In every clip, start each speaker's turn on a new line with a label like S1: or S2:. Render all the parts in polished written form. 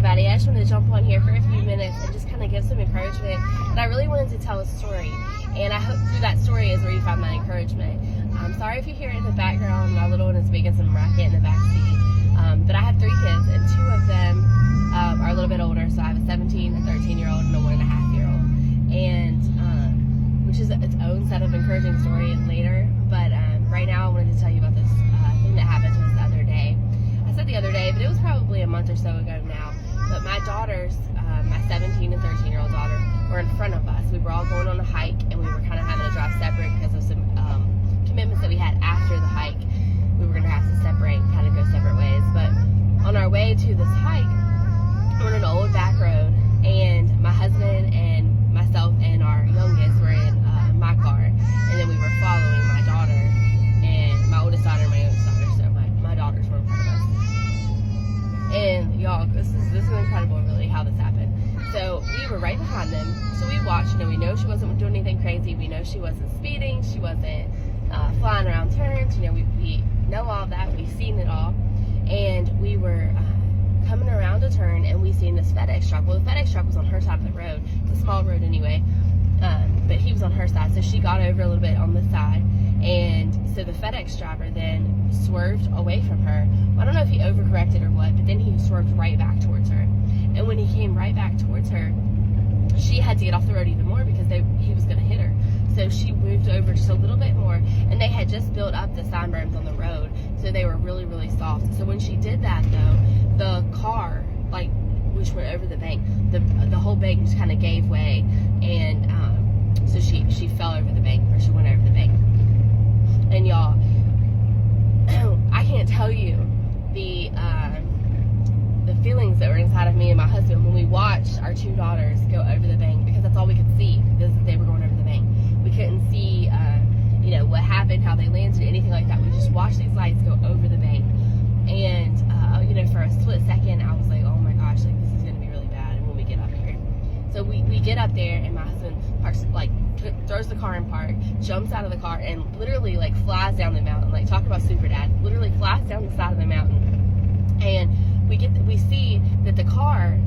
S1: everybody. I just wanted to jump on here for a few minutes and just kind of give some encouragement. And I really wanted to tell a story. And I hope through that story is where you find that encouragement. I'm sorry if you hear it in the background. My little one is making some racket in the back seat. But I have 3 kids, and 2 of them are a little bit older. So I have a 17, a 13-year-old, and a 1.5-year-old. And which is its own set of encouraging story later. But right now I wanted to tell you about this thing that happened to us the other day. I said the other day, but it was probably a month or so ago now. But my daughters, my 17 and 13-year-old daughter, were in front of us. We were all going on a hike, and we were kind of having to drive separate because of some commitments that we had after the hike. We were going to have to separate, kind of go separate ways. But on our way to this hike, we're on an old back road, and my husband and myself and our youngest were in my car, and then we were following my daughter and my oldest daughter and my youngest daughter. So my daughters were in front of us. And y'all, this is incredible, really, how this happened. So we were right behind them. So we watched, we know she wasn't doing anything crazy. We know she wasn't speeding. She wasn't flying around turns. We know all that. We've seen it all. And we were coming around a turn, and we seen this FedEx truck. Well, the FedEx truck was on her side of the road. It's a small road anyway. But he was on her side. So she got over a little bit on this side. And so the FedEx driver then swerved away from her. Well, I don't know if he overcorrected or what, but then he swerved right back towards her. And when he came right back towards her, she had to get off the road even more because he was going to hit her. So she moved over just a little bit more, and they had just built up the sign berms on the road, so they were really, really soft. So when she did that, though, the car, which went over the bank, the whole bank just kind of gave way, and so she fell over the bank, or she went over the bank. And y'all, I can't tell you the feelings that were inside of me and my husband when we watched our 2 daughters go over the bank, because that's all we could see, because they were going over the bank. We couldn't see, what happened, how they landed, anything like that. We just watched these lights go over the bank. And, for a split second, I was like, oh my gosh, this is going to be really bad when we get up here. So we get up there, and my husband parks, throws the car in park, jumps out of the car, and literally, flies down the mountain. Talk about super dad. Literally flies down the side of the mountain. And we see that the car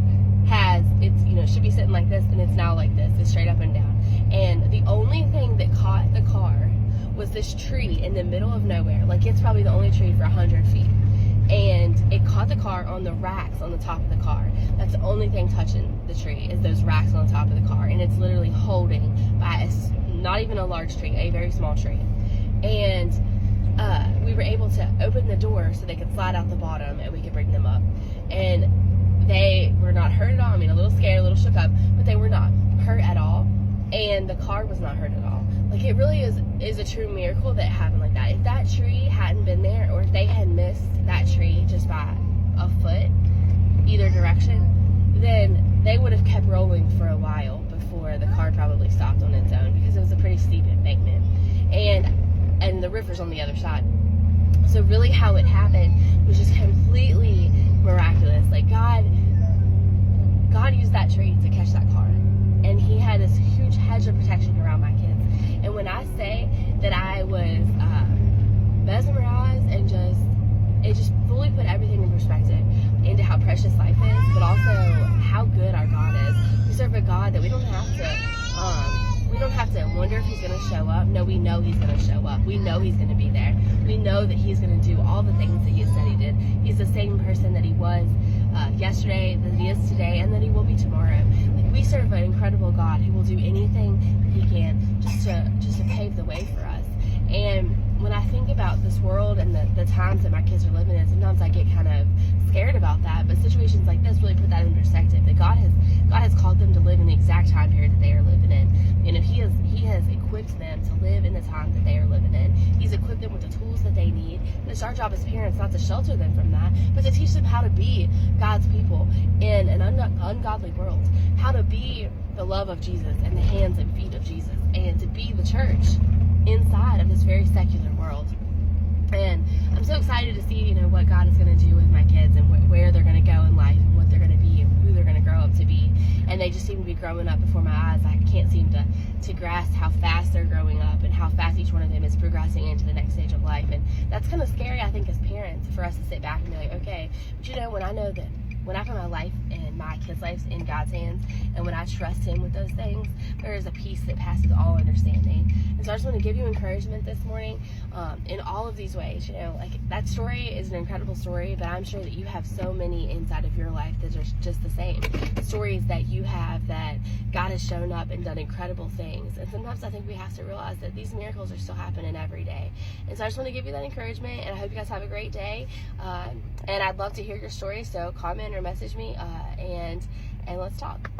S1: has, it should be sitting like this, and it's now like this. It's straight up and down. And the only thing that caught the car was this tree in the middle of nowhere. It's probably the only tree for 100 feet. And it caught the car on the racks on the top of the car. That's the only thing touching the tree, is those racks on the top of the car. And it's literally holding by not even a large tree, a very small tree. And we were able to open the door so they could slide out the bottom, and we could bring them up. And they were not hurt at all. A little scared, a little shook up, but they were not hurt at all. And the car was not hurt at all. It really is a true miracle that it happened like that. If that tree hadn't been there, or if they had missed that tree just by a foot, either direction, then they would have kept rolling for a while before the car probably stopped on its own, because it was a pretty steep embankment. And the river's on the other side. So really how it happened was just completely miraculous. God used that tree to catch that car. And he had this huge hedge of protection around my kids. And when I say that I was mesmerized, and it just fully put everything in perspective into how precious life is, but also how good our God is. We serve a God that we don't have to wonder if he's going to show up. No, we know he's going to show up. We know he's going to be there. We know that he's going to do all the things that he said he did. He's the same person that he was yesterday, that he is today, and that he will be tomorrow. We serve an incredible God who will do anything he can just to pave the way for us. And when I think about this world and the times that my kids are living in, sometimes I get kind of scared about that. But situations like this really put that in perspective, that God has called them to live in the exact time period that they are living in. And if he has equipped them to live in the time that they are living in, he's equipped them with the tools that they need. And it's our job as parents not to shelter them from that, but to teach them how to be God's people in an ungodly world, how to be the love of Jesus and the hands and feet of Jesus, and to be the church inside of this very secular world. And I'm so excited to see, what God is going to do with my kids, and where they're going to go in life, and what they're going to be, and who they're going to grow up to be. And they just seem to be growing up before my eyes. I can't seem to grasp how fast they're growing up, and how fast each one of them is progressing into the next stage of life. And that's kind of scary, I think, as parents, for us to sit back and be like, okay, but when I know that when I put my life in my kids' lives in God's hands. And when I trust Him with those things, there is a peace that passes all understanding. And so I just want to give you encouragement this morning in all of these ways. You know, like that story is an incredible story, but I'm sure that you have so many inside of your life that are just the same. Stories that you have that God has shown up and done incredible things. And sometimes I think we have to realize that these miracles are still happening every day. And so I just want to give you that encouragement, and I hope you guys have a great day. And I'd love to hear your story, so comment or message me, and let's talk.